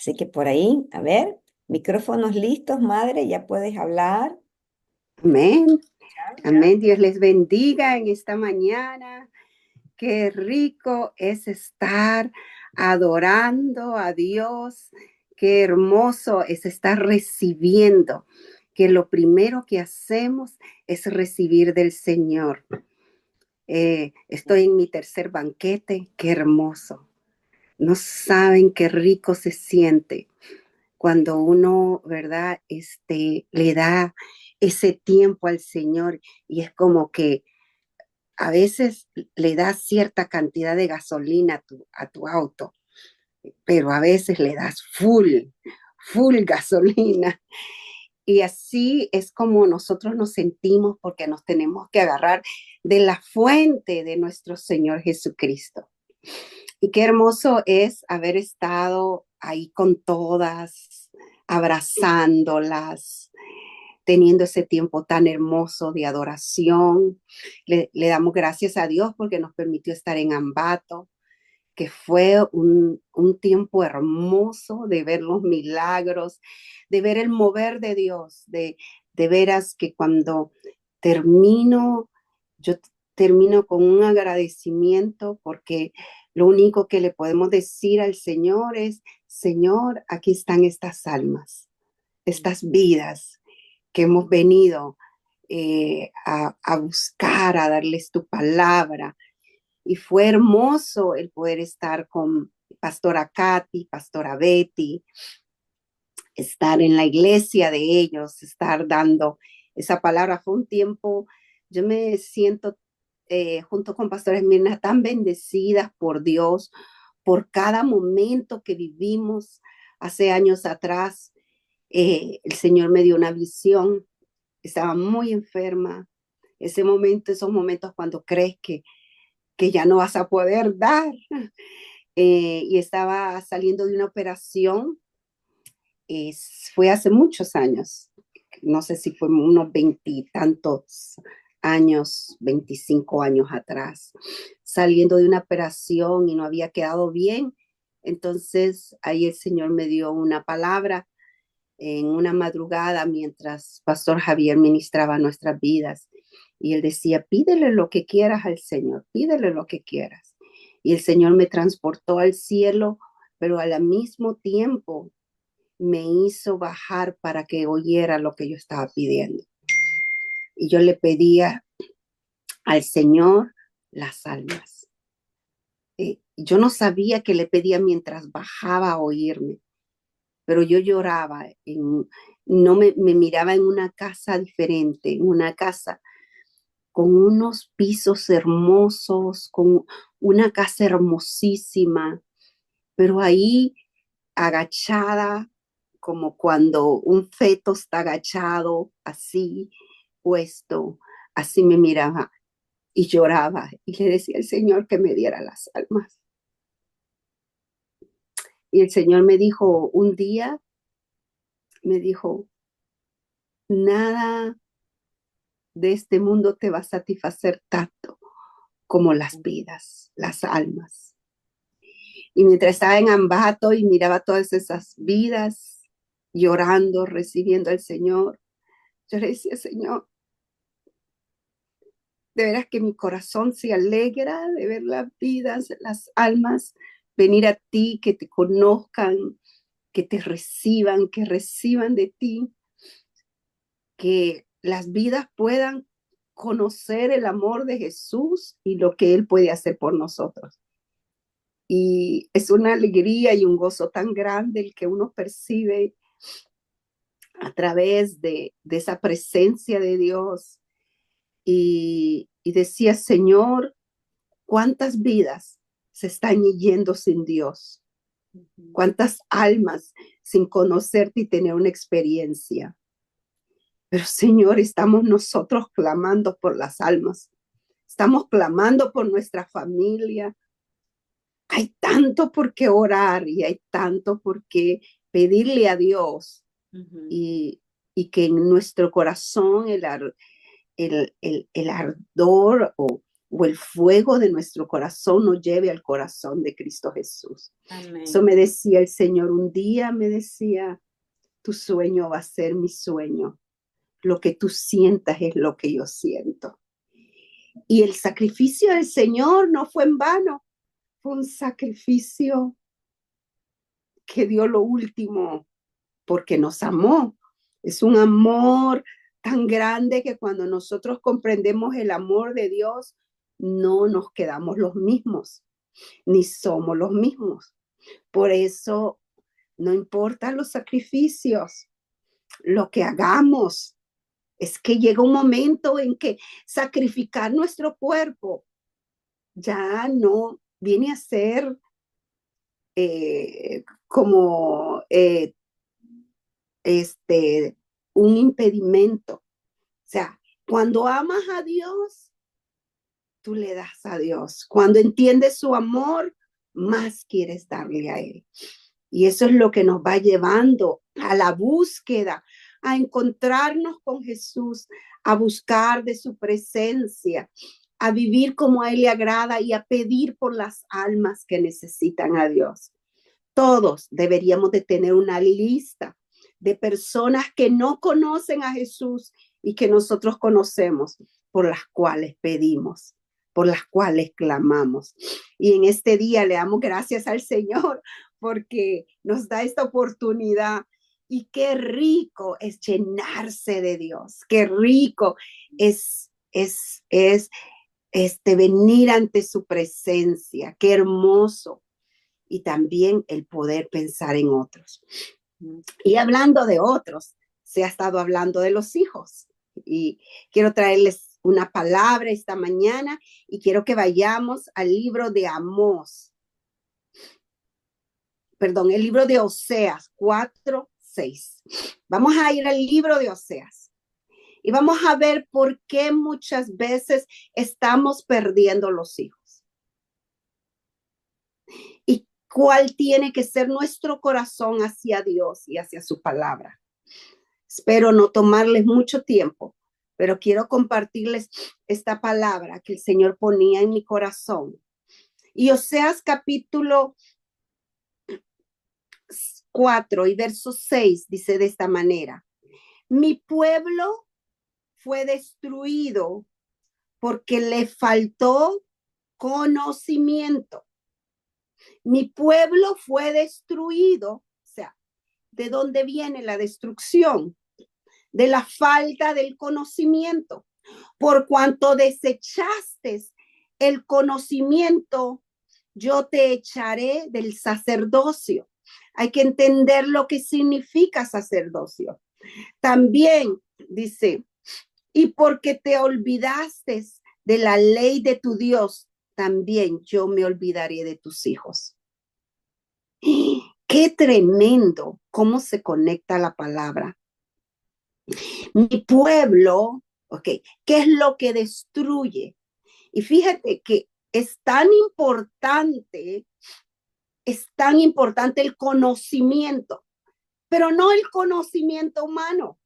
Así que por ahí, a ver, micrófonos listos, madre, ya puedes hablar. Amén, amén. Dios les bendiga en esta mañana. Qué rico es estar adorando a Dios. Qué hermoso es estar recibiendo, que lo primero que hacemos es recibir del Señor. Estoy en mi tercer banquete. Qué hermoso. No saben qué rico se siente cuando uno, ¿verdad? Le da ese tiempo al Señor y es como que a veces le das cierta cantidad de gasolina a tu auto, pero a veces le das full gasolina. Y así es como nosotros nos sentimos porque nos tenemos que agarrar de la fuente de nuestro Señor Jesucristo. Y qué hermoso es haber estado ahí con todas, abrazándolas, teniendo ese tiempo tan hermoso de adoración. Le damos gracias a Dios porque nos permitió estar en Ambato, que fue un tiempo hermoso de ver los milagros, de ver el mover de Dios, de veras que cuando termino, yo termino con un agradecimiento porque lo único que le podemos decir al Señor es, Señor, aquí están estas almas, estas vidas que hemos venido a buscar, a darles tu palabra. Y fue hermoso el poder estar con Pastora Katy, Pastora Betty, estar en la iglesia de ellos, estar dando esa palabra. Fue un tiempo, yo me siento junto con Pastora Esmirna tan bendecidas por Dios, por cada momento que vivimos hace años atrás. El Señor me dio una visión, estaba muy enferma. Ese momento, esos momentos cuando crees que ya no vas a poder dar. Y estaba saliendo de una operación, fue hace muchos años, no sé si fue unos veintitantos años, 25 años atrás, saliendo de una operación y no había quedado bien. Entonces ahí el Señor me dio una palabra en una madrugada mientras Pastor Javier ministraba nuestras vidas. Y él decía, pídele lo que quieras al Señor, pídele lo que quieras. Y el Señor me transportó al cielo, pero al mismo tiempo me hizo bajar para que oyera lo que yo estaba pidiendo. Y yo le pedía al Señor las almas. Yo no sabía que le pedía mientras bajaba a oírme, pero yo lloraba, no me miraba en una casa diferente, en una casa con unos pisos hermosos, con una casa hermosísima, pero ahí agachada, como cuando un feto está agachado, así puesto, así me miraba y lloraba y le decía al Señor que me diera las almas. Y el Señor me dijo un día, me dijo, nada de este mundo te va a satisfacer tanto como las vidas, las almas. Y mientras estaba en Ambato y miraba todas esas vidas, llorando, recibiendo al Señor, yo le decía, Señor, de veras que mi corazón se alegra de ver las vidas, las almas, venir a ti, que te conozcan, que reciban de ti, que las vidas puedan conocer el amor de Jesús y lo que Él puede hacer por nosotros. Y es una alegría y un gozo tan grande el que uno percibe a través de esa presencia de Dios. Y decía, Señor, ¿cuántas vidas se están yendo sin Dios? ¿Cuántas almas sin conocerte y tener una experiencia? Pero Señor, estamos nosotros clamando por las almas. Estamos clamando por nuestra familia. Hay tanto por qué orar y hay tanto por qué pedirle a Dios y, que en nuestro corazón el ardor o o el fuego de nuestro corazón nos lleve al corazón de Cristo Jesús. Amén. Eso me decía el Señor un día, me decía, tu sueño va a ser mi sueño. Lo que tú sientas es lo que yo siento. Y el sacrificio del Señor no fue en vano, fue un sacrificio que dio lo último porque nos amó. Es un amor tan grande que cuando nosotros comprendemos el amor de Dios, no nos quedamos los mismos, ni somos los mismos. Por eso no importa los sacrificios, lo que hagamos, es que llega un momento en que sacrificar nuestro cuerpo ya no viene a ser como un impedimento. O sea, cuando amas a Dios, tú le das a Dios. Cuando entiendes su amor, más quieres darle a Él. Y eso es lo que nos va llevando a la búsqueda, a encontrarnos con Jesús, a buscar de su presencia, a vivir como a Él le agrada y a pedir por las almas que necesitan a Dios. Todos deberíamos de tener una lista de personas que no conocen a Jesús y que nosotros conocemos, por las cuales pedimos, por las cuales clamamos. Y en este día le damos gracias al Señor porque nos da esta oportunidad. Y qué rico es llenarse de Dios, qué rico es venir ante su presencia, qué hermoso. Y también el poder pensar en otros. Y hablando de otros, se ha estado hablando de los hijos. Y quiero traerles una palabra esta mañana y quiero que vayamos al libro de Amós. Perdón, el libro de Oseas 4:6. Vamos a ir al libro de Oseas y vamos a ver por qué muchas veces estamos perdiendo los hijos. Y cuál tiene que ser nuestro corazón hacia Dios y hacia su palabra. Espero no tomarles mucho tiempo, pero quiero compartirles esta palabra que el Señor ponía en mi corazón. Y Oseas capítulo 4 y verso 6 dice de esta manera: mi pueblo fue destruido porque le faltó conocimiento. Mi pueblo fue destruido. O sea, ¿de dónde viene la destrucción? De la falta del conocimiento. Por cuanto desechaste el conocimiento, yo te echaré del sacerdocio. Hay que entender lo que significa sacerdocio. También dice, y porque te olvidaste de la ley de tu Dios, también yo me olvidaré de tus hijos. Qué tremendo cómo se conecta la palabra. Mi pueblo, ok, ¿qué es lo que destruye? Y fíjate que es tan importante el conocimiento, pero no el conocimiento humano,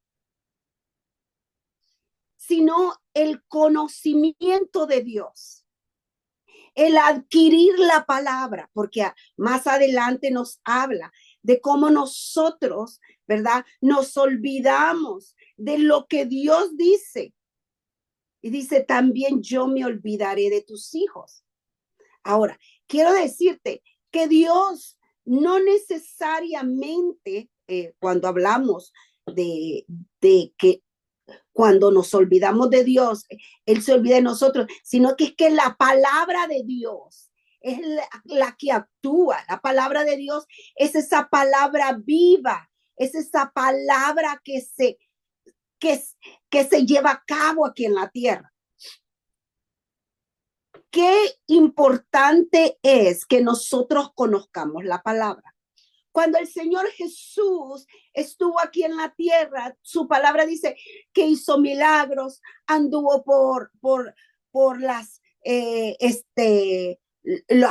sino el conocimiento de Dios. El adquirir la palabra, porque más adelante nos habla de cómo nosotros, ¿verdad? Nos olvidamos de lo que Dios dice. Y dice, también yo me olvidaré de tus hijos. Ahora, quiero decirte que Dios no necesariamente, cuando hablamos de que cuando nos olvidamos de Dios, Él se olvida de nosotros, sino que es que la palabra de Dios es la que actúa. La palabra de Dios es esa palabra viva, es esa palabra que se lleva a cabo aquí en la tierra. Qué importante es que nosotros conozcamos la palabra. Cuando el Señor Jesús estuvo aquí en la tierra, su palabra dice que hizo milagros, anduvo por las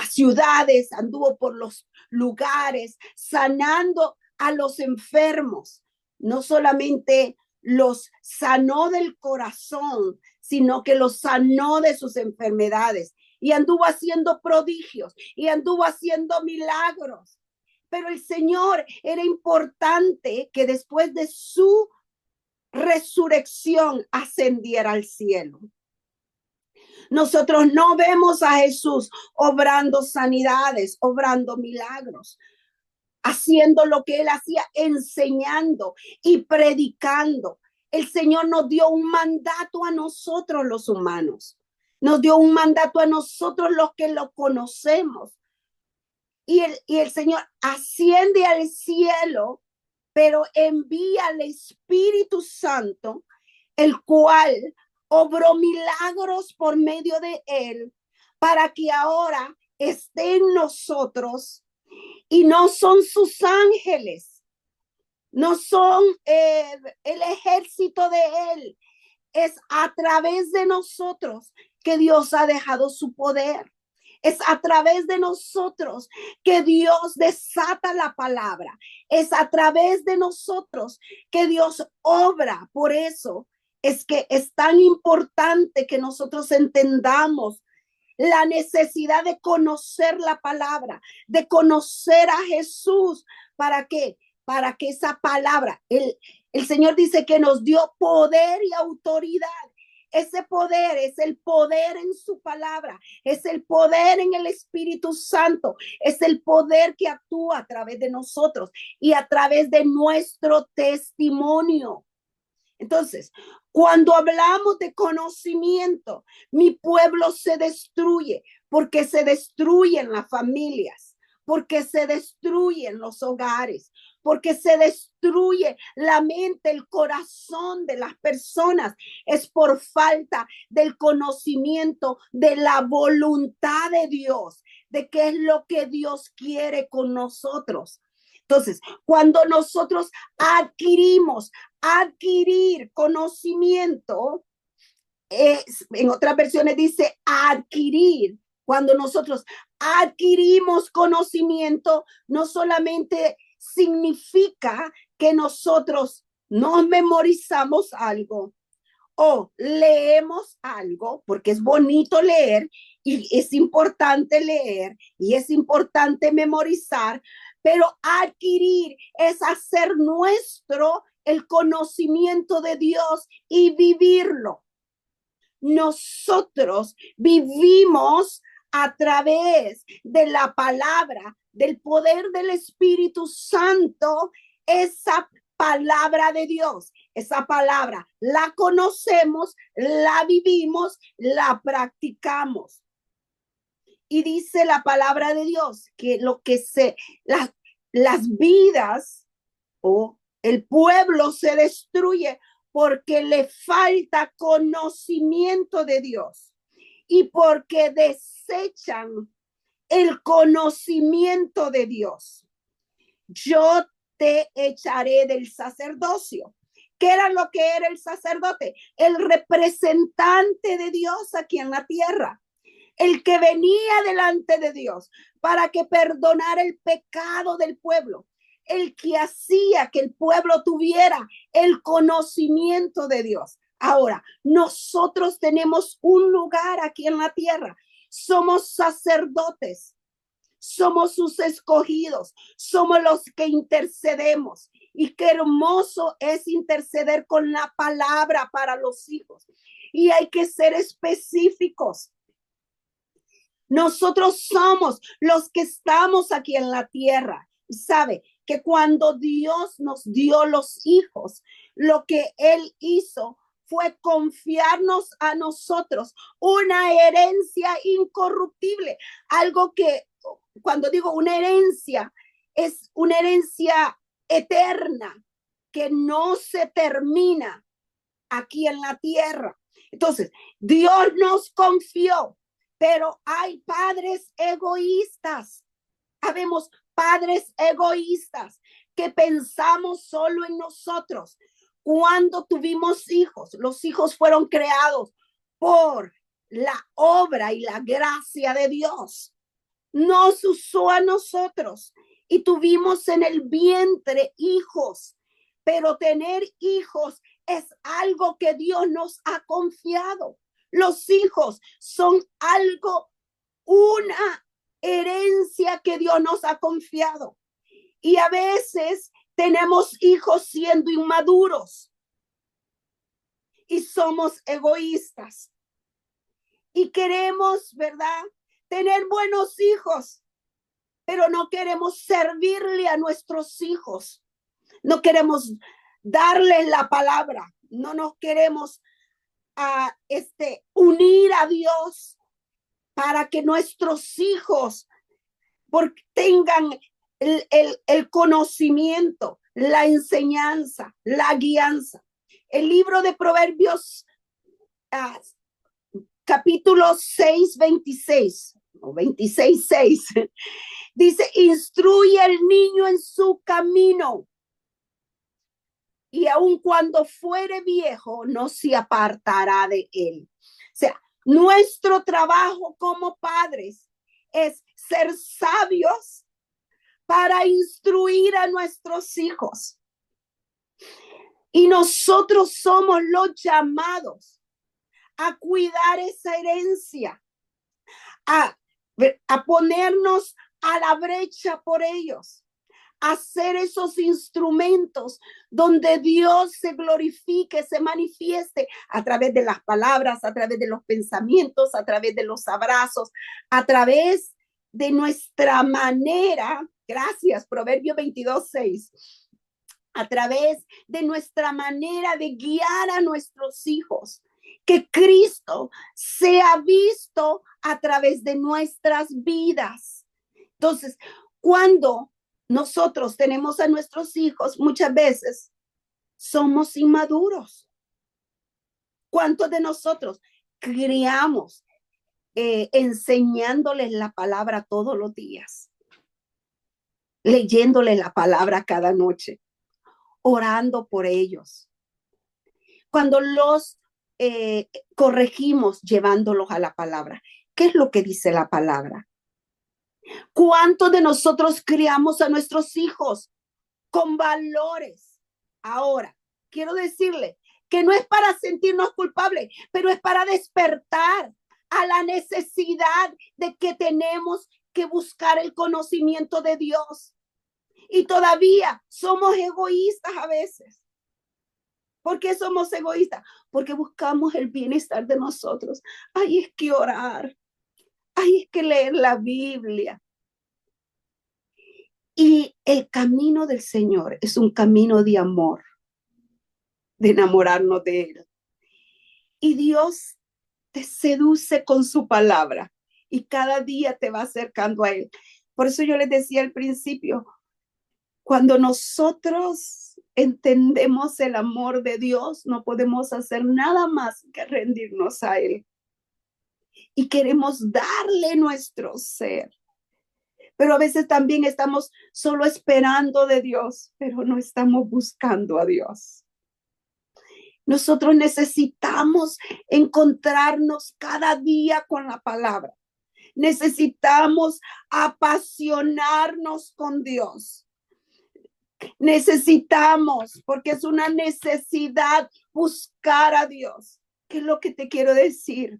ciudades, anduvo por los lugares, sanando a los enfermos. No solamente los sanó del corazón, sino que los sanó de sus enfermedades y anduvo haciendo prodigios y anduvo haciendo milagros. Pero el Señor era importante que después de su resurrección ascendiera al cielo. Nosotros no vemos a Jesús obrando sanidades, obrando milagros, haciendo lo que él hacía, enseñando y predicando. El Señor nos dio un mandato a nosotros los humanos. Nos dio un mandato a nosotros los que lo conocemos. Y el Señor asciende al cielo, pero envía al Espíritu Santo, el cual obró milagros por medio de él, para que ahora esté en nosotros. Y no son sus ángeles, no son el ejército de él, es a través de nosotros que Dios ha dejado su poder. Es a través de nosotros que Dios desata la palabra. Es a través de nosotros que Dios obra. Por eso es que es tan importante que nosotros entendamos la necesidad de conocer la palabra, de conocer a Jesús. ¿Para qué? Para que esa palabra, el Señor dice que nos dio poder y autoridad. Ese poder es el poder en su palabra, es el poder en el Espíritu Santo, es el poder que actúa a través de nosotros y a través de nuestro testimonio. Entonces, cuando hablamos de conocimiento, mi pueblo se destruye porque se destruyen las familias, porque se destruyen los hogares, porque se destruye la mente, el corazón de las personas. Es por falta del conocimiento de la voluntad de Dios, de qué es lo que Dios quiere con nosotros. Entonces, cuando nosotros adquirir conocimiento, en otras versiones dice adquirir. Cuando nosotros adquirimos conocimiento, no solamente significa que nosotros nos memorizamos algo o leemos algo, porque es bonito leer y es importante leer y es importante memorizar, pero adquirir es hacer nuestro el conocimiento de Dios y vivirlo. Nosotros vivimos a través de la palabra, del poder del Espíritu Santo, esa palabra de Dios. Esa palabra la conocemos, la vivimos, la practicamos. Y dice la palabra de Dios que las vidas o el pueblo se destruye porque le falta conocimiento de Dios y porque desechan el conocimiento de Dios. Yo te echaré del sacerdocio. ¿Qué era lo que era el sacerdote? El representante de Dios aquí en la tierra. El que venía delante de Dios para que perdonara el pecado del pueblo, el que hacía que el pueblo tuviera el conocimiento de Dios. Ahora, nosotros tenemos un lugar aquí en la tierra. Somos sacerdotes, somos sus escogidos, somos los que intercedemos. Y qué hermoso es interceder con la palabra para los hijos. Y hay que ser específicos. Nosotros somos los que estamos aquí en la tierra. Y sabe que cuando Dios nos dio los hijos, lo que Él hizo fue confiarnos a nosotros una herencia incorruptible. Algo que, cuando digo una herencia, es una herencia eterna que no se termina aquí en la tierra. Entonces, Dios nos confió. Pero hay padres egoístas. Habemos padres egoístas que pensamos solo en nosotros. Cuando tuvimos hijos, los hijos fueron creados por la obra y la gracia de Dios. Nos usó a nosotros y tuvimos en el vientre hijos. Pero tener hijos es algo algo que Dios nos ha confiado. Los hijos son algo, una herencia que Dios nos ha confiado. Y a veces tenemos hijos siendo inmaduros y somos egoístas. Y queremos, ¿verdad?, tener buenos hijos, pero no queremos servirle a nuestros hijos. No queremos darles la palabra. No nos queremos unir a Dios para que nuestros hijos tengan el conocimiento, la enseñanza, la guianza. El libro de Proverbios, capítulo 6, 26 o 26, 6, dice: instruye al niño en su camino, y aun cuando fuere viejo, no se apartará de él. O sea, nuestro trabajo como padres es ser sabios para instruir a nuestros hijos. Y nosotros somos los llamados a cuidar esa herencia, a ponernos a la brecha por ellos, hacer esos instrumentos donde Dios se glorifique, se manifieste a través de las palabras, a través de los pensamientos, a través de los abrazos, a través de nuestra manera. Gracias, Proverbio 22, 6. A través de nuestra manera de guiar a nuestros hijos, que Cristo sea visto a través de nuestras vidas. Entonces, cuando nosotros tenemos a nuestros hijos, muchas veces somos inmaduros. ¿Cuántos de nosotros criamos enseñándoles la palabra todos los días, leyéndoles la palabra cada noche, orando por ellos? Cuando los corregimos, llevándolos a la palabra. ¿Qué es lo que dice la palabra? ¿Cuántos de nosotros criamos a nuestros hijos con valores? Ahora, quiero decirle que no es para sentirnos culpables, pero es para despertar a la necesidad de que tenemos que buscar el conocimiento de Dios. Y todavía somos egoístas a veces. ¿Por qué somos egoístas? Porque buscamos el bienestar de nosotros. Ay, es que orar. Ay, es que leer la Biblia. Y el camino del Señor es un camino de amor, de enamorarnos de Él. Y Dios te seduce con su palabra y cada día te va acercando a Él. Por eso yo les decía al principio, cuando nosotros entendemos el amor de Dios, no podemos hacer nada más que rendirnos a Él. Y queremos darle nuestro ser. Pero a veces también estamos solo esperando de Dios, pero no estamos buscando a Dios. Nosotros necesitamos encontrarnos cada día con la palabra. Necesitamos apasionarnos con Dios. Necesitamos, porque es una necesidad, buscar a Dios. ¿Qué es lo que te quiero decir?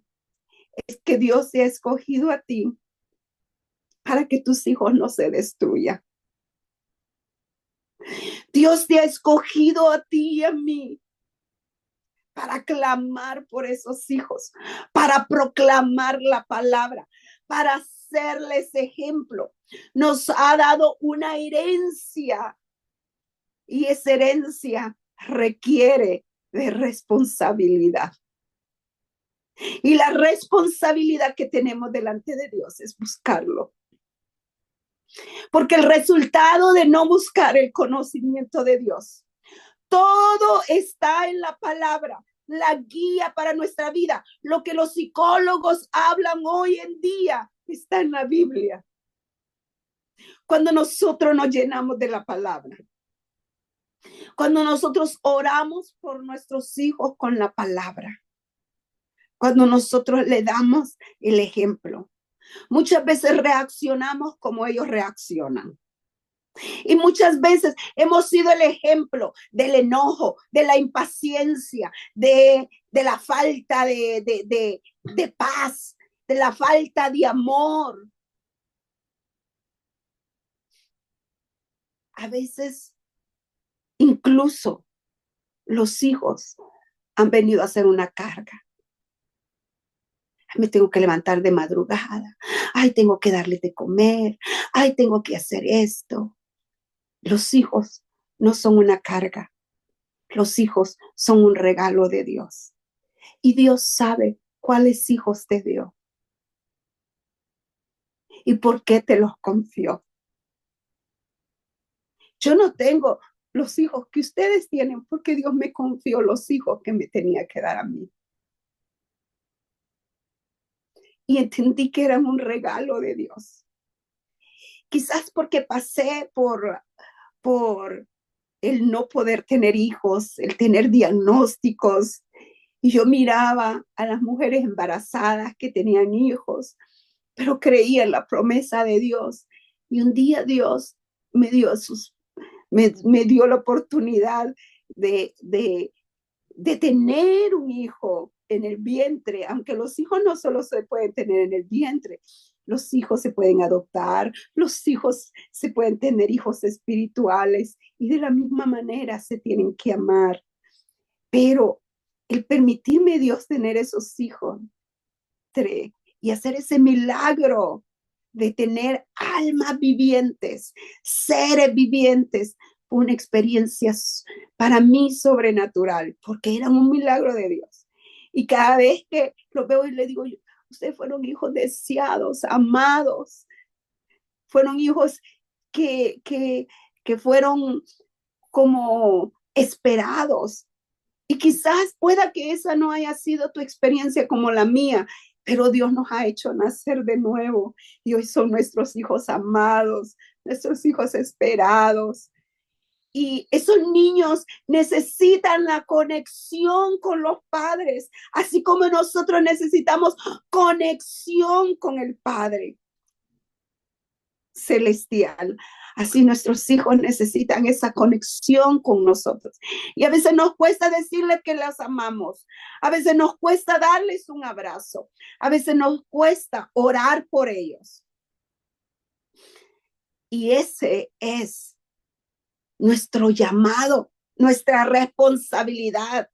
Es que Dios te ha escogido a ti para que tus hijos no se destruyan. Dios te ha escogido a ti y a mí para clamar por esos hijos, para proclamar la palabra, para hacerles ejemplo. Nos ha dado una herencia y esa herencia requiere de responsabilidad. Y la responsabilidad que tenemos delante de Dios es buscarlo. Porque el resultado de no buscar el conocimiento de Dios, todo está en la palabra, la guía para nuestra vida. Lo que los psicólogos hablan hoy en día está en la Biblia. Cuando nosotros nos llenamos de la palabra, cuando nosotros oramos por nuestros hijos con la palabra, cuando nosotros le damos el ejemplo, muchas veces reaccionamos como ellos reaccionan. Y muchas veces hemos sido el ejemplo del enojo, de la impaciencia, de la falta de paz, de la falta de amor. A veces incluso los hijos han venido a ser una carga. Me tengo que levantar de madrugada. Ay, tengo que darles de comer. Ay, tengo que hacer esto. Los hijos no son una carga. Los hijos son un regalo de Dios. Y Dios sabe cuáles hijos te dio y por qué te los confió. Yo no tengo los hijos que ustedes tienen porque Dios me confió los hijos que me tenía que dar a mí. Y entendí que eran un regalo de Dios. Quizás porque pasé por el no poder tener hijos, el tener diagnósticos. Y yo miraba a las mujeres embarazadas que tenían hijos, pero creía en la promesa de Dios. Y un día Dios me dio, me dio la oportunidad de tener un hijo en el vientre, aunque los hijos no solo se pueden tener en el vientre, los hijos se pueden adoptar, los hijos se pueden tener hijos espirituales y de la misma manera se tienen que amar. Pero el permitirme Dios tener esos hijos y hacer ese milagro de tener almas vivientes, seres vivientes, una experiencia para mí sobrenatural, porque eran un milagro de Dios. Y cada vez que lo veo y le digo, ustedes fueron hijos deseados, amados, fueron hijos que fueron como esperados. Y quizás pueda que esa no haya sido tu experiencia como la mía, pero Dios nos ha hecho nacer de nuevo y hoy son nuestros hijos amados, nuestros hijos esperados. Y esos niños necesitan la conexión con los padres, así como nosotros necesitamos conexión con el Padre celestial. Así nuestros hijos necesitan esa conexión con nosotros. Y a veces nos cuesta decirles que las amamos. A veces nos cuesta darles un abrazo. A veces nos cuesta orar por ellos. Y ese es nuestro llamado, nuestra responsabilidad.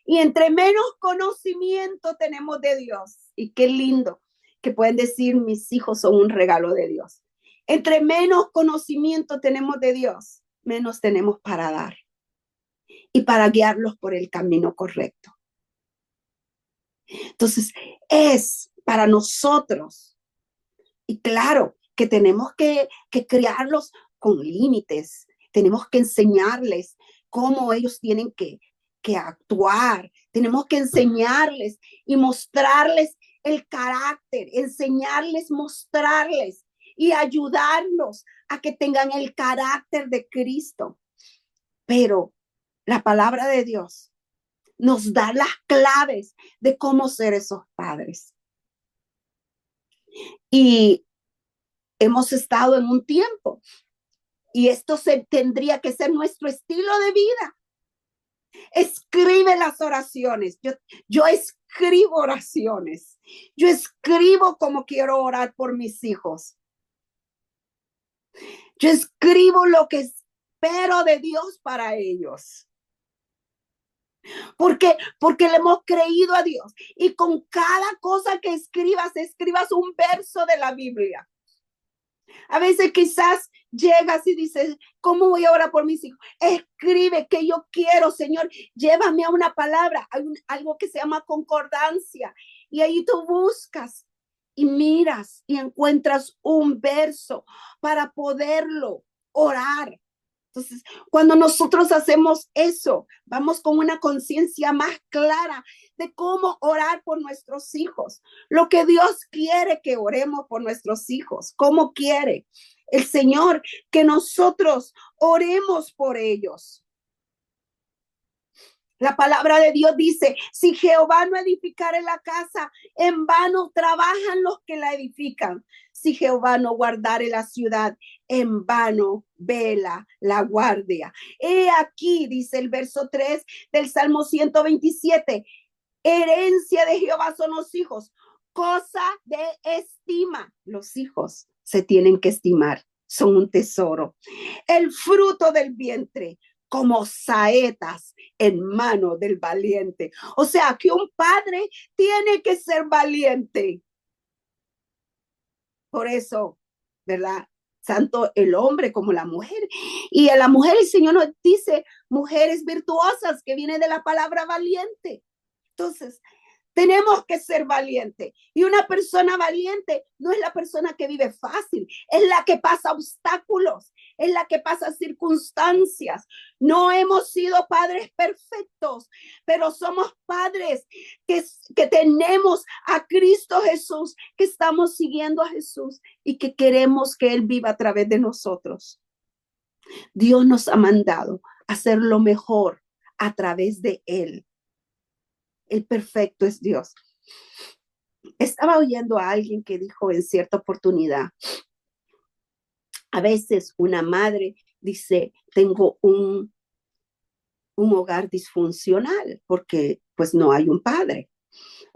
Y entre menos conocimiento tenemos de Dios, y qué lindo que pueden decir mis hijos son un regalo de Dios. Entre menos conocimiento tenemos de Dios, menos tenemos para dar y para guiarlos por el camino correcto. Entonces, es para nosotros, y claro, que tenemos que criarlos con límites, tenemos que enseñarles cómo ellos tienen que actuar, tenemos que enseñarles y mostrarles el carácter, enseñarles, mostrarles y ayudarlos a que tengan el carácter de Cristo. Pero la palabra de Dios nos da las claves de cómo ser esos padres. Y hemos estado en un tiempo y esto tendría que ser nuestro estilo de vida. Escribe las oraciones. Yo escribo oraciones. Yo escribo cómo quiero orar por mis hijos. Yo escribo lo que espero de Dios para ellos. Porque le hemos creído a Dios. Y con cada cosa que escribas un verso de la Biblia. A veces quizás llegas y dices, ¿cómo voy a orar por mis hijos? Escribe que yo quiero, Señor, llévame a una palabra, hay algo que se llama concordancia. Y ahí tú buscas y miras y encuentras un verso para poderlo orar. Entonces, cuando nosotros hacemos eso, vamos con una conciencia más clara de cómo orar por nuestros hijos, lo que Dios quiere que oremos por nuestros hijos, cómo quiere el Señor que nosotros oremos por ellos. La palabra de Dios dice, si Jehová no edificare la casa, en vano trabajan los que la edifican. Si Jehová no guardare la ciudad, en vano vela la guardia. He aquí, dice el verso 3 del Salmo 127, herencia de Jehová son los hijos, cosa de estima. Los hijos se tienen que estimar, son un tesoro. El fruto del vientre, como saetas en mano del valiente. O sea, que un padre tiene que ser valiente. Por eso, ¿verdad? Tanto el hombre como la mujer. Y a la mujer el Señor nos dice mujeres virtuosas, que viene de la palabra valiente. Entonces, tenemos que ser valientes. Y una persona valiente no es la persona que vive fácil, es la que pasa obstáculos, es la que pasa circunstancias. No hemos sido padres perfectos, pero somos padres que tenemos a Cristo Jesús, que estamos siguiendo a Jesús y que queremos que Él viva a través de nosotros. Dios nos ha mandado a hacer lo mejor a través de Él. El perfecto es Dios. Estaba oyendo a alguien que dijo en cierta oportunidad, a veces una madre dice, tengo un hogar disfuncional porque pues no hay un padre.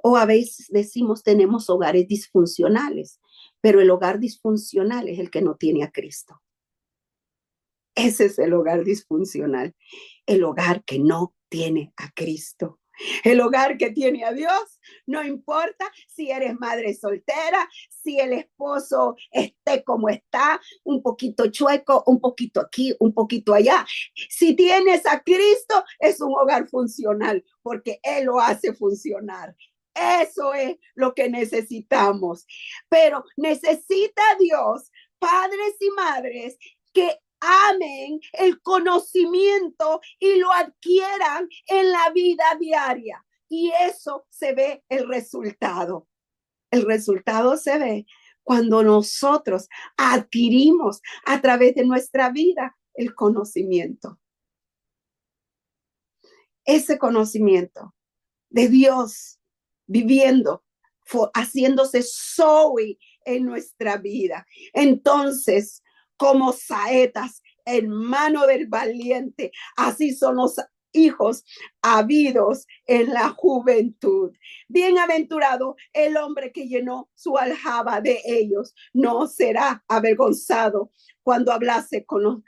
O a veces decimos, tenemos hogares disfuncionales, pero el hogar disfuncional es el que no tiene a Cristo. Ese es el hogar disfuncional, el hogar que no tiene a Cristo. El hogar que tiene a Dios, no importa si eres madre soltera, si el esposo esté como está, un poquito chueco, un poquito aquí, un poquito allá. Si tienes a Cristo, es un hogar funcional, porque Él lo hace funcionar. Eso es lo que necesitamos. Pero necesita Dios, padres y madres, que amen el conocimiento y lo adquieran en la vida diaria. Y eso se ve el resultado. El resultado se ve cuando nosotros adquirimos a través de nuestra vida el conocimiento. Ese conocimiento de Dios viviendo, haciéndose Zoe en nuestra vida. Entonces, como saetas en mano del valiente, así son los hijos habidos en la juventud. Bienaventurado el hombre que llenó su aljaba de ellos, no será avergonzado cuando hablase con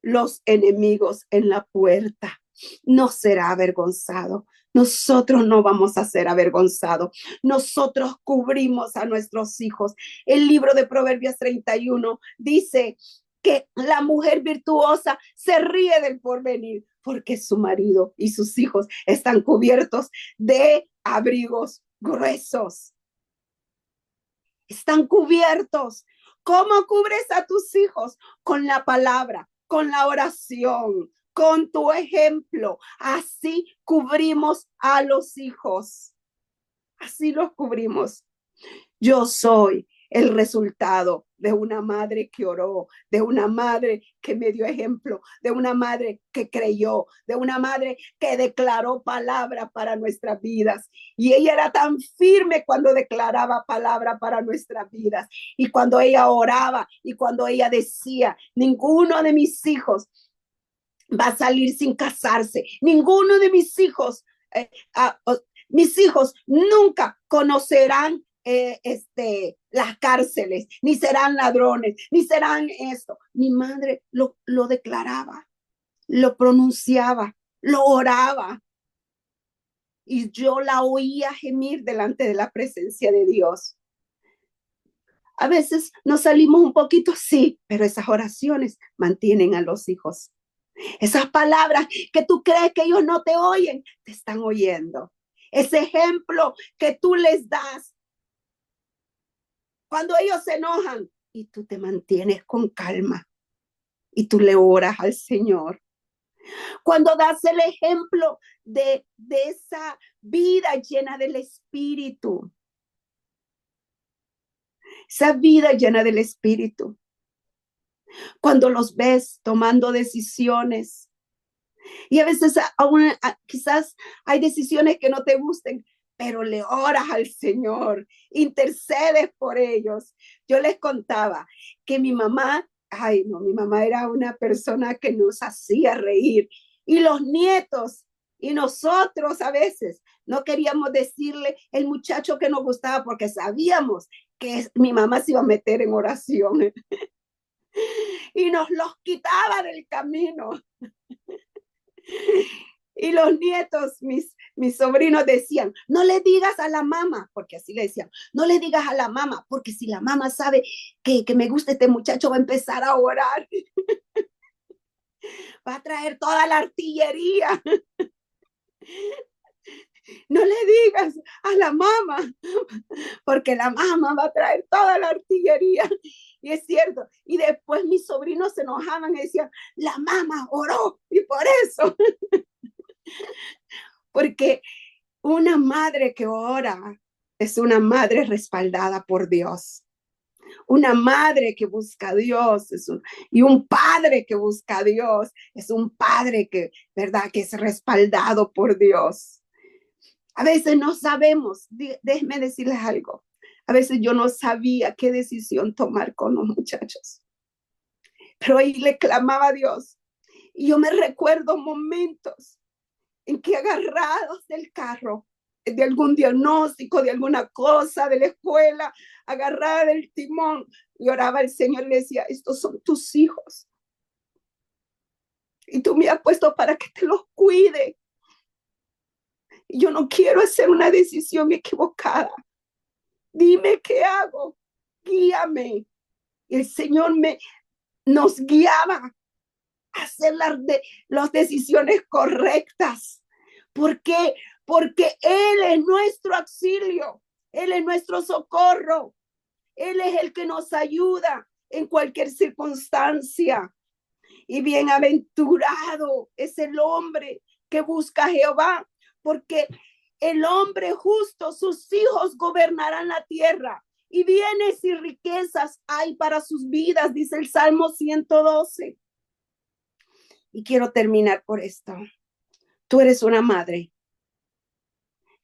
los enemigos en la puerta. No será avergonzado. Nosotros no vamos a ser avergonzados. Nosotros cubrimos a nuestros hijos. El libro de Proverbios 31 dice que la mujer virtuosa se ríe del porvenir porque su marido y sus hijos están cubiertos de abrigos gruesos. Están cubiertos. ¿Cómo cubres a tus hijos? Con la palabra, con la oración, con tu ejemplo. Así cubrimos a los hijos. Así los cubrimos. Yo soy el resultado de una madre que oró, de una madre que me dio ejemplo, de una madre que creyó, de una madre que declaró palabra para nuestras vidas. Y ella era tan firme cuando declaraba palabra para nuestras vidas. Y cuando ella oraba y cuando ella decía, ninguno de mis hijos va a salir sin casarse, ninguno de mis hijos nunca conocerán las cárceles, ni serán ladrones, ni serán esto. Mi madre lo declaraba, lo pronunciaba, lo oraba. Y yo la oía gemir delante de la presencia de Dios. A veces nos salimos un poquito, sí, pero esas oraciones mantienen a los hijos. Esas palabras que tú crees que ellos no te oyen, te están oyendo. Ese ejemplo que tú les das cuando ellos se enojan y tú te mantienes con calma y tú le oras al Señor. Cuando das el ejemplo de esa vida llena del Espíritu. Esa vida llena del Espíritu. Cuando los ves tomando decisiones Y a veces aún, quizás hay decisiones que no te gusten, pero le oras al Señor, intercedes por ellos. Yo les contaba que mi mamá, ay no, mi mamá era una persona que nos hacía reír. Y los nietos y nosotros a veces no queríamos decirle el muchacho que nos gustaba porque sabíamos que mi mamá se iba a meter en oración y nos los quitaba del camino. Y los nietos, mis sobrinos decían, no le digas a la mamá, porque así le decían, no le digas a la mamá, porque si la mamá sabe que me gusta este muchacho, va a empezar a orar, va a traer toda la artillería. No le digas a la mamá, porque la mamá va a traer toda la artillería. Y es cierto. Y después mis sobrinos se enojaban y decían, la mamá oró, y por eso. Porque una madre que ora es una madre respaldada por Dios. Una madre que busca a Dios y un padre que busca a Dios es un padre que, ¿verdad? Que es respaldado por Dios. A veces no sabemos, déjenme decirles algo. A veces yo no sabía qué decisión tomar con los muchachos, pero ahí le clamaba a Dios. Y yo me recuerdo momentos en que agarrados del carro, de algún diagnóstico, de alguna cosa, de la escuela, agarrada del timón, y oraba al Señor y le decía, estos son tus hijos. Y tú me has puesto para que te los cuide. Y yo no quiero hacer una decisión equivocada. Dime qué hago. Guíame. Y el Señor nos guiaba a hacer las decisiones correctas. ¿Por qué? Porque Él es nuestro auxilio, Él es nuestro socorro, Él es el que nos ayuda en cualquier circunstancia. Y bienaventurado es el hombre que busca a Jehová, porque el hombre justo, sus hijos gobernarán la tierra. Y bienes y riquezas hay para sus vidas, dice el Salmo 112. Y quiero terminar por esto. Tú eres una madre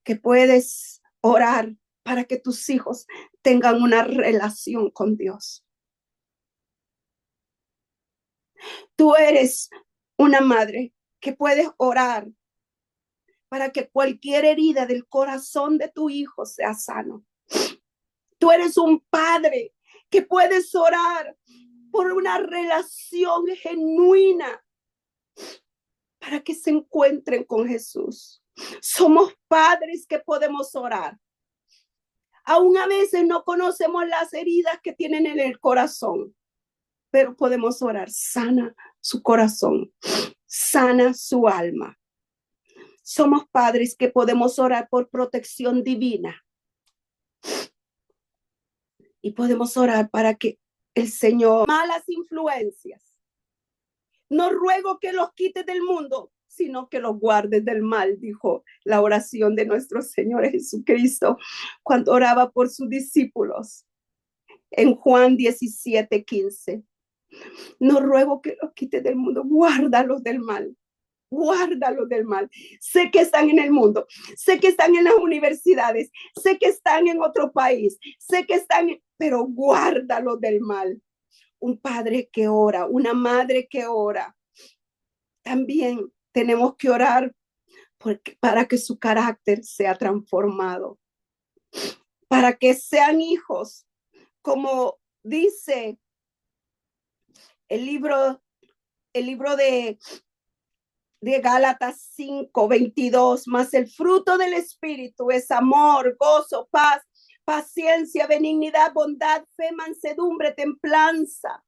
que puedes orar para que tus hijos tengan una relación con Dios. Tú eres una madre que puedes orar para que cualquier herida del corazón de tu hijo sea sano. Tú eres un padre que puedes orar por una relación genuina para que se encuentren con Jesús. Somos padres que podemos orar. Aún a veces no conocemos las heridas que tienen en el corazón, pero podemos orar. Sana su corazón, sana su alma. Somos padres que podemos orar por protección divina. Y podemos orar para que el Señor, malas influencias, no ruego que los quites del mundo, sino que los guardes del mal, dijo la oración de nuestro Señor Jesucristo cuando oraba por sus discípulos en Juan 17:15. No ruego que los quites del mundo, guárdalos del mal. Guárdalos del mal. Sé que están en el mundo, sé que están en las universidades, sé que están en otro país, sé que están, pero guárdalos del mal. Un padre que ora, una madre que ora. También tenemos que orar para que su carácter sea transformado, para que sean hijos, como dice el libro de Gálatas 5:22, mas el fruto del Espíritu es amor, gozo, paz, paciencia, benignidad, bondad, fe, mansedumbre, templanza.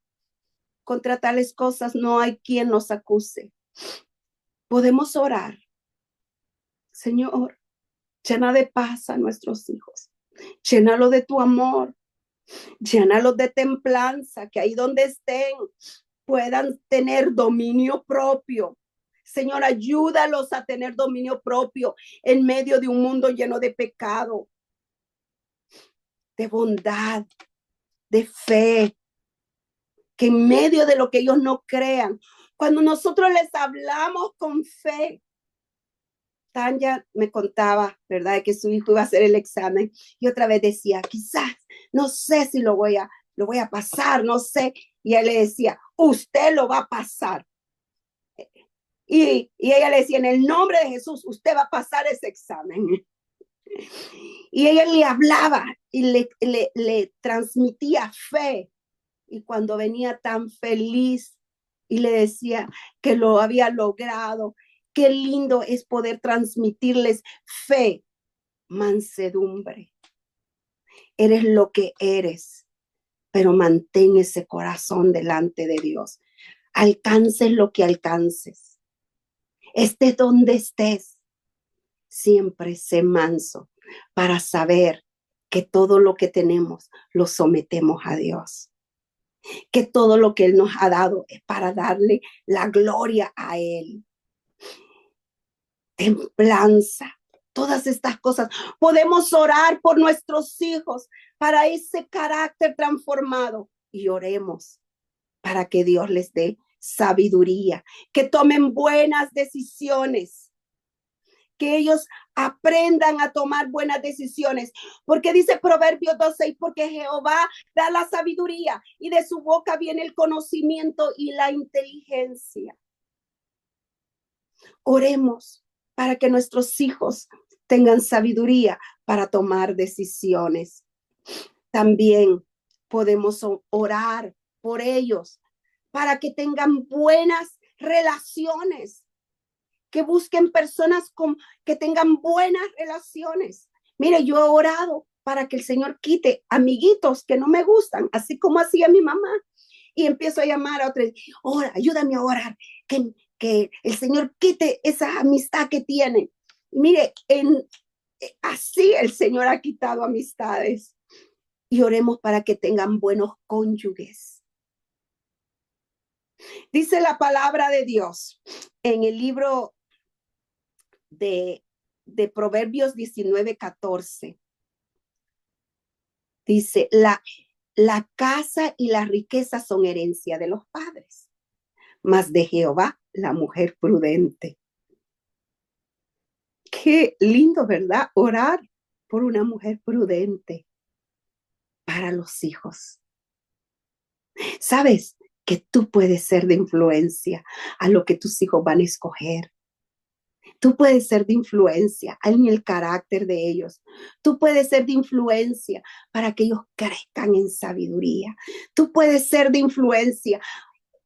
Contra tales cosas no hay quien nos acuse. Podemos orar. Señor, llena de paz a nuestros hijos. Llénalo de tu amor. Llénalos de templanza, que ahí donde estén puedan tener dominio propio. Señor, ayúdalos a tener dominio propio en medio de un mundo lleno de pecado, de bondad, de fe, que en medio de lo que ellos no crean, Cuando nosotros les hablamos con fe, Tanya me contaba, ¿verdad?, que su hijo iba a hacer el examen y otra vez decía, quizás, no sé si lo voy a pasar, no sé. Y él le decía, usted lo va a pasar. Y ella le decía, en el nombre de Jesús, usted va a pasar ese examen. Y ella le hablaba y le transmitía fe. Y cuando venía tan feliz y le decía que lo había logrado, qué lindo es poder transmitirles fe, mansedumbre. Eres lo que eres, pero mantén ese corazón delante de Dios. Alcances lo que alcances. Estés donde estés. Siempre sé manso para saber que todo lo que tenemos lo sometemos a Dios. Que todo lo que Él nos ha dado es para darle la gloria a Él. Templanza, todas estas cosas. Podemos orar por nuestros hijos para ese carácter transformado y oremos para que Dios les dé sabiduría, que tomen buenas decisiones, que ellos aprendan a tomar buenas decisiones, porque dice Proverbios 2:6, porque Jehová da la sabiduría y de su boca viene el conocimiento y la inteligencia. Oremos para que nuestros hijos tengan sabiduría para tomar decisiones. También podemos orar por ellos para que tengan buenas relaciones, que busquen personas que tengan buenas relaciones. Mire, yo he orado para que el Señor quite amiguitos que no me gustan, así como hacía mi mamá. Y empiezo a llamar a otros, ora, ayúdame a orar, que el Señor quite esa amistad que tienen. Mire, así el Señor ha quitado amistades. Y oremos para que tengan buenos cónyuges. Dice la palabra de Dios en el libro de Proverbios 19:14. Dice, la casa y la riqueza son herencia de los padres, mas de Jehová la mujer prudente. Qué lindo, ¿verdad? Orar por una mujer prudente para los hijos. ¿Sabes? Que tú puedes ser de influencia a lo que tus hijos van a escoger. Tú puedes ser de influencia en el carácter de ellos. Tú puedes ser de influencia para que ellos crezcan en sabiduría. Tú puedes ser de influencia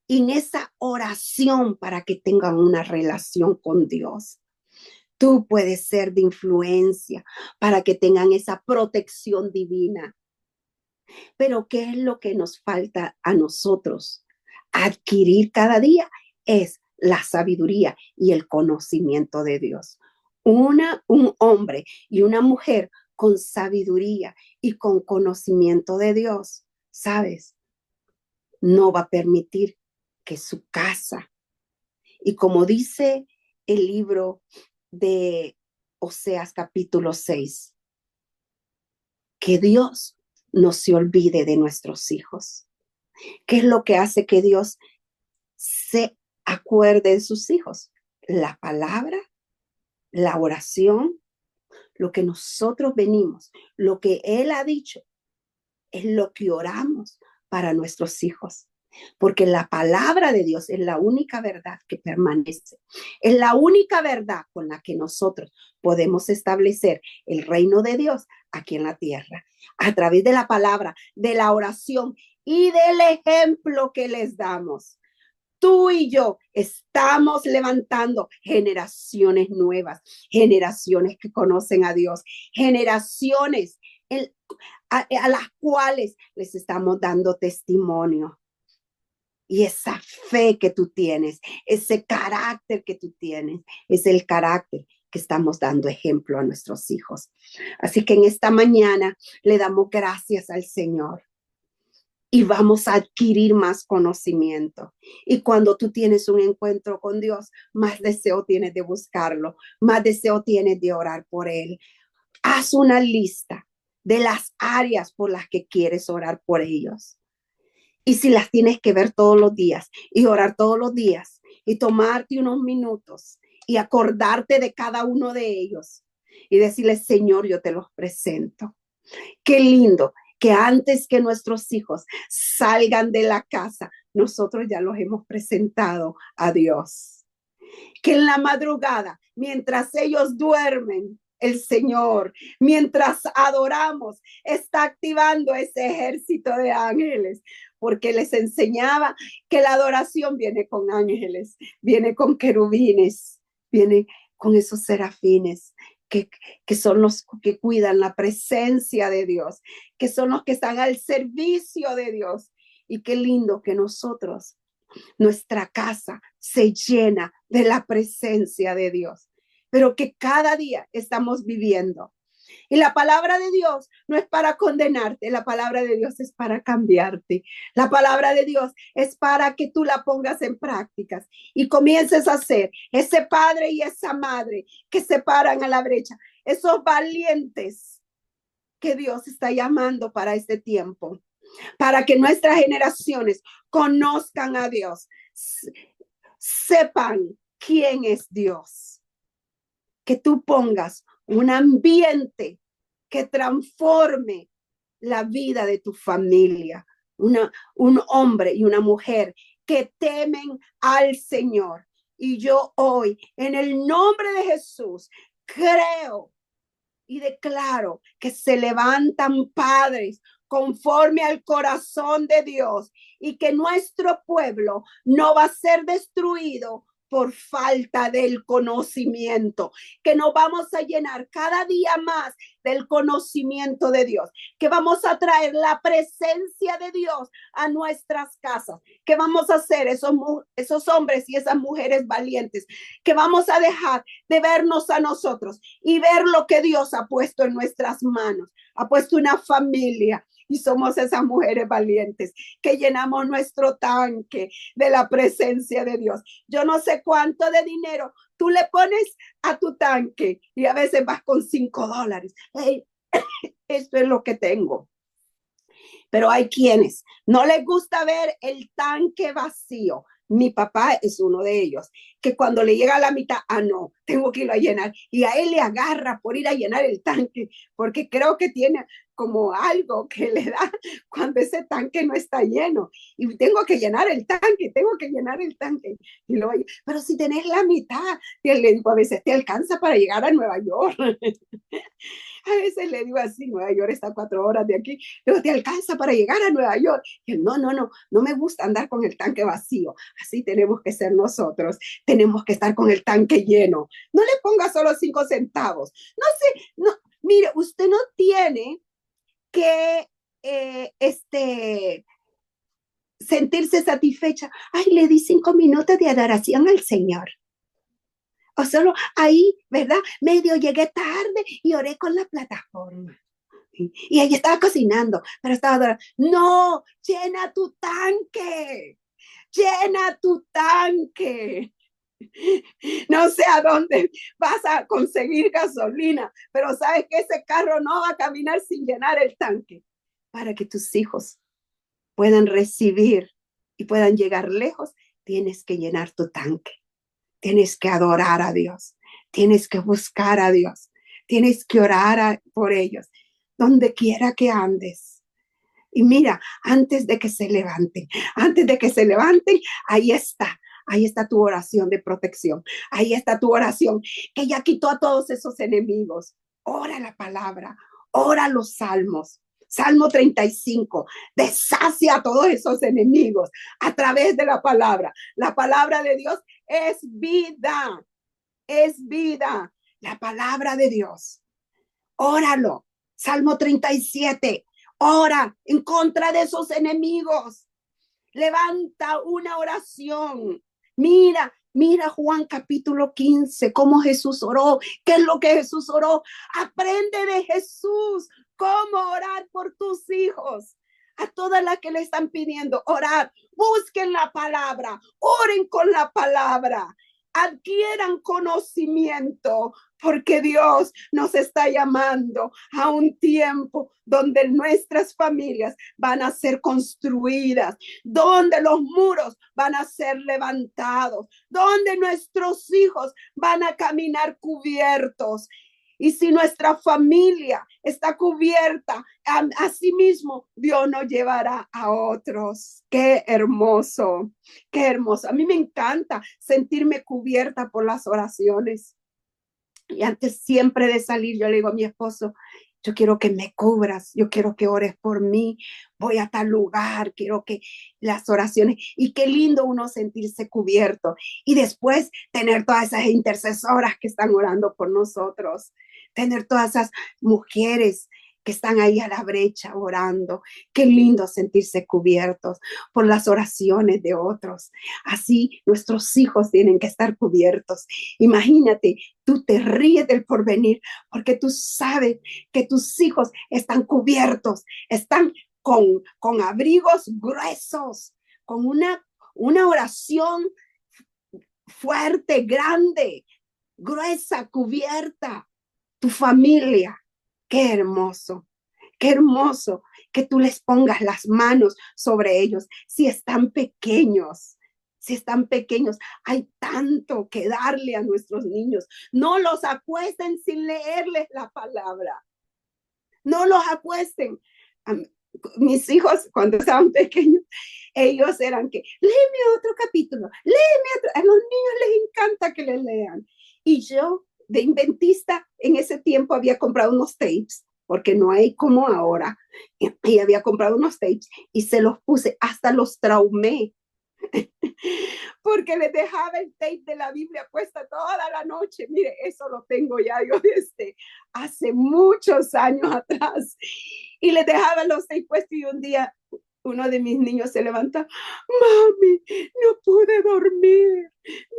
en esa oración para que tengan una relación con Dios. Tú puedes ser de influencia para que tengan esa protección divina. Pero ¿qué es lo que nos falta a nosotros? Adquirir cada día es la sabiduría y el conocimiento de Dios. Un hombre y una mujer con sabiduría y con conocimiento de Dios, ¿sabes? No va a permitir que su casa, y como dice el libro de Oseas capítulo 6, que Dios no se olvide de nuestros hijos. ¿Qué es lo que hace que Dios se acuerde de sus hijos? La palabra, la oración, lo que nosotros venimos, lo que Él ha dicho, es lo que oramos para nuestros hijos. Porque la palabra de Dios es la única verdad que permanece. Es la única verdad con la que nosotros podemos establecer el reino de Dios aquí en la tierra. A través de la palabra, de la oración y del ejemplo que les damos. Tú y yo estamos levantando generaciones nuevas, generaciones que conocen a Dios, generaciones a las cuales les estamos dando testimonio. Y esa fe que tú tienes, ese carácter que tú tienes, es el carácter que estamos dando ejemplo a nuestros hijos. Así que en esta mañana le damos gracias al Señor y vamos a adquirir más conocimiento. Y cuando tú tienes un encuentro con Dios, más deseo tienes de buscarlo, más deseo tienes de orar por Él. Haz una lista de las áreas por las que quieres orar por ellos. Y si las tienes que ver todos los días y orar todos los días, y tomarte unos minutos y acordarte de cada uno de ellos y decirle, Señor, yo te los presento. Qué lindo que antes que nuestros hijos salgan de la casa, nosotros ya los hemos presentado a Dios. Que en la madrugada, mientras ellos duermen, el Señor, mientras adoramos, está activando ese ejército de ángeles, porque les enseñaba que la adoración viene con ángeles, viene con querubines, viene con esos serafines. Que son los que cuidan la presencia de Dios, que son los que están al servicio de Dios. Y qué lindo que nosotros, nuestra casa se llena de la presencia de Dios, pero que cada día estamos viviendo. Y la palabra de Dios no es para condenarte, la palabra de Dios es para cambiarte. La palabra de Dios es para que tú la pongas en prácticas y comiences a ser ese padre y esa madre que se paran a la brecha, esos valientes que Dios está llamando para este tiempo, para que nuestras generaciones conozcan a Dios, sepan quién es Dios. Que tú pongas un ambiente que transforme la vida de tu familia, un hombre y una mujer que temen al Señor. Y yo hoy, en el nombre de Jesús, creo y declaro que se levantan padres conforme al corazón de Dios y que nuestro pueblo no va a ser destruido por falta del conocimiento, que nos vamos a llenar cada día más del conocimiento de Dios, que vamos a traer la presencia de Dios a nuestras casas, que vamos a ser esos hombres y esas mujeres valientes, que vamos a dejar de vernos a nosotros y ver lo que Dios ha puesto en nuestras manos, ha puesto una familia. Y somos esas mujeres valientes que llenamos nuestro tanque de la presencia de Dios. Yo no sé cuánto de dinero tú le pones a tu tanque y a veces vas con $5. Hey, esto es lo que tengo. Pero hay quienes no les gusta ver el tanque vacío. Mi papá es uno de ellos, que cuando le llega a la mitad, no, tengo que irlo a llenar. Y a él le agarra por ir a llenar el tanque, porque creo que tiene como algo que le da cuando ese tanque no está lleno. Y tengo que llenar el tanque, tengo que llenar el tanque. Y lo, pero si tenés la mitad, le digo, a veces te alcanza para llegar a Nueva York. A veces le digo así, Nueva York está a 4 horas de aquí, pero te alcanza para llegar a Nueva York. Y él, no me gusta andar con el tanque vacío. Así tenemos que ser nosotros. Tenemos que estar con el tanque lleno. No le ponga solo 5 centavos. No sé, no, mire, usted no tiene que sentirse satisfecha. Ay, le di 5 minutos de adoración al Señor. O solo ahí, ¿verdad? Medio llegué tarde y oré con la plataforma. Y ella estaba cocinando, pero estaba adorando. No, llena tu tanque. Llena tu tanque. No sé a dónde vas a conseguir gasolina, pero sabes que ese carro no va a caminar sin llenar el tanque para que tus hijos puedan recibir y puedan llegar lejos. Tienes que llenar tu tanque. Tienes que adorar a Dios, tienes que buscar a Dios, tienes que orar por ellos, donde quiera que andes. Y mira, antes de que se levanten, ahí está tu oración de protección, ahí está tu oración que ya quitó a todos esos enemigos. Ora la palabra, ora los salmos. Salmo 35, deshace a todos esos enemigos a través de la palabra. La palabra de Dios es vida, es vida. La palabra de Dios. Óralo. Salmo 37, ora en contra de esos enemigos. Levanta una oración. Mira Juan capítulo 15, cómo Jesús oró. ¿Qué es lo que Jesús oró? Aprende de Jesús cómo orar por tus hijos. A todas las que le están pidiendo orar, busquen la palabra, oren con la palabra, adquieran conocimiento porque Dios nos está llamando a un tiempo donde nuestras familias van a ser construidas, donde los muros van a ser levantados, donde nuestros hijos van a caminar cubiertos. Y si nuestra familia está cubierta, a sí mismo Dios nos llevará a otros. Qué hermoso, qué hermoso. A mí me encanta sentirme cubierta por las oraciones. Y antes siempre de salir, yo le digo a mi esposo, yo quiero que me cubras, yo quiero que ores por mí, voy a tal lugar, quiero que las oraciones, y qué lindo uno sentirse cubierto. Y después tener todas esas intercesoras que están orando por nosotros, tener todas esas mujeres que están ahí a la brecha orando. Qué lindo sentirse cubiertos por las oraciones de otros. Así nuestros hijos tienen que estar cubiertos. Imagínate, tú te ríes del porvenir porque tú sabes que tus hijos están cubiertos, están con abrigos gruesos, con una oración fuerte, grande, gruesa, cubierta. Tu familia, qué hermoso que tú les pongas las manos sobre ellos si están pequeños. Si están pequeños, hay tanto que darle a nuestros niños. No los acuesten sin leerles la palabra. No los acuesten. Mis hijos, cuando estaban pequeños, ellos eran que, léeme otro capítulo, léeme otro. A los niños les encanta que les lean. Y yo, de inventista, en ese tiempo había comprado unos tapes, porque no hay como ahora. Y había comprado unos tapes y se los puse, hasta los traumé, porque les dejaba el tape de la Biblia puesta toda la noche. Mire, eso lo tengo ya yo desde hace muchos años atrás. Y les dejaba los tapes puestos y un día uno de mis niños se levanta, mami, no pude dormir,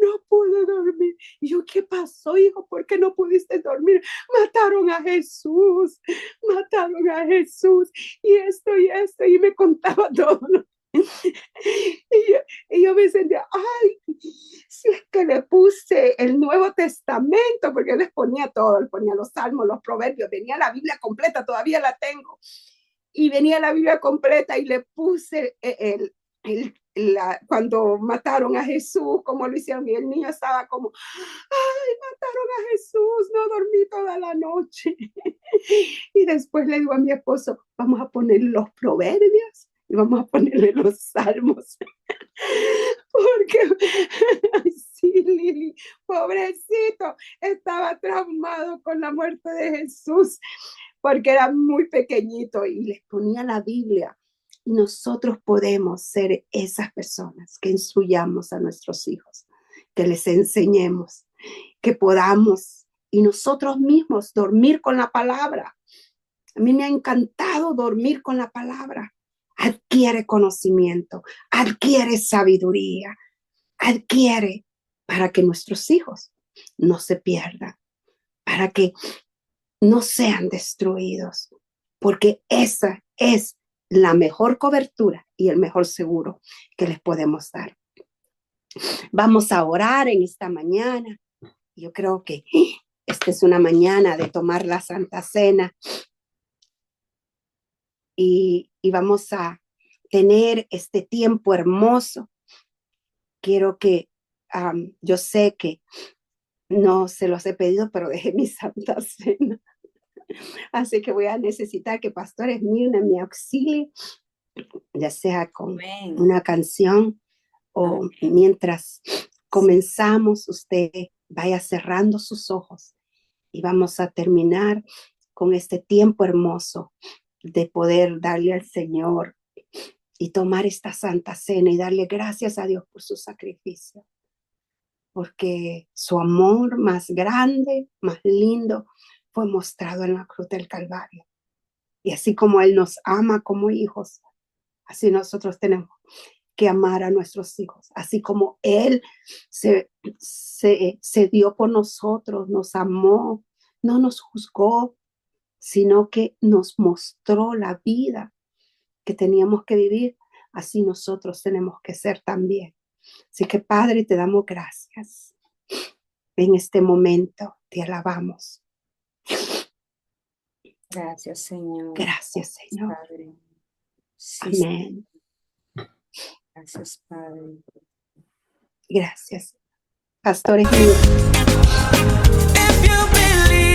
no pude dormir. Y yo, ¿qué pasó, hijo? ¿Por qué no pudiste dormir? Mataron a Jesús, mataron a Jesús, y esto, y me contaba todo. Y yo me sentía, ay, si es que le puse el Nuevo Testamento, porque les ponía todo, les ponía los salmos, los proverbios, venía la Biblia completa, todavía la tengo, y venía la Biblia completa y le puse cuando mataron a Jesús, como lo hicieron, y el niño estaba como, ay, mataron a Jesús, no dormí toda la noche. Y después le digo a mi esposo, vamos a poner los proverbios y vamos a ponerle los salmos. Porque, sí, Lili, pobrecito, estaba traumado con la muerte de Jesús, porque era muy pequeñito y les ponía la Biblia. Y nosotros podemos ser esas personas que instruyamos a nuestros hijos, que les enseñemos, que podamos y nosotros mismos dormir con la palabra. A mí me ha encantado dormir con la palabra. Adquiere conocimiento, adquiere sabiduría, adquiere para que nuestros hijos no se pierdan, para que no sean destruidos, porque esa es la mejor cobertura y el mejor seguro que les podemos dar. Vamos a orar en esta mañana. Yo creo que esta es una mañana de tomar la Santa Cena y vamos a tener este tiempo hermoso. Quiero que, yo sé que no se los he pedido, pero dejé mi Santa Cena. Así que voy a necesitar que pastores Mirna me auxilie, ya sea con Amén. una canción o mientras comenzamos, usted vaya cerrando sus ojos y vamos a terminar con este tiempo hermoso de poder darle al Señor y tomar esta Santa Cena y darle gracias a Dios por su sacrificio, porque su amor más grande, más lindo, fue mostrado en la cruz del Calvario. Y así como Él nos ama como hijos, así nosotros tenemos que amar a nuestros hijos, así como Él se dio por nosotros, nos amó, no nos juzgó, sino que nos mostró la vida que teníamos que vivir, así nosotros tenemos que ser también. Así que Padre, te damos gracias en este momento. Te alabamos. Gracias, Señor. Gracias, Señor. Padre. Sí, Amén. gracias, Padre. Gracias. Pastores. If you believe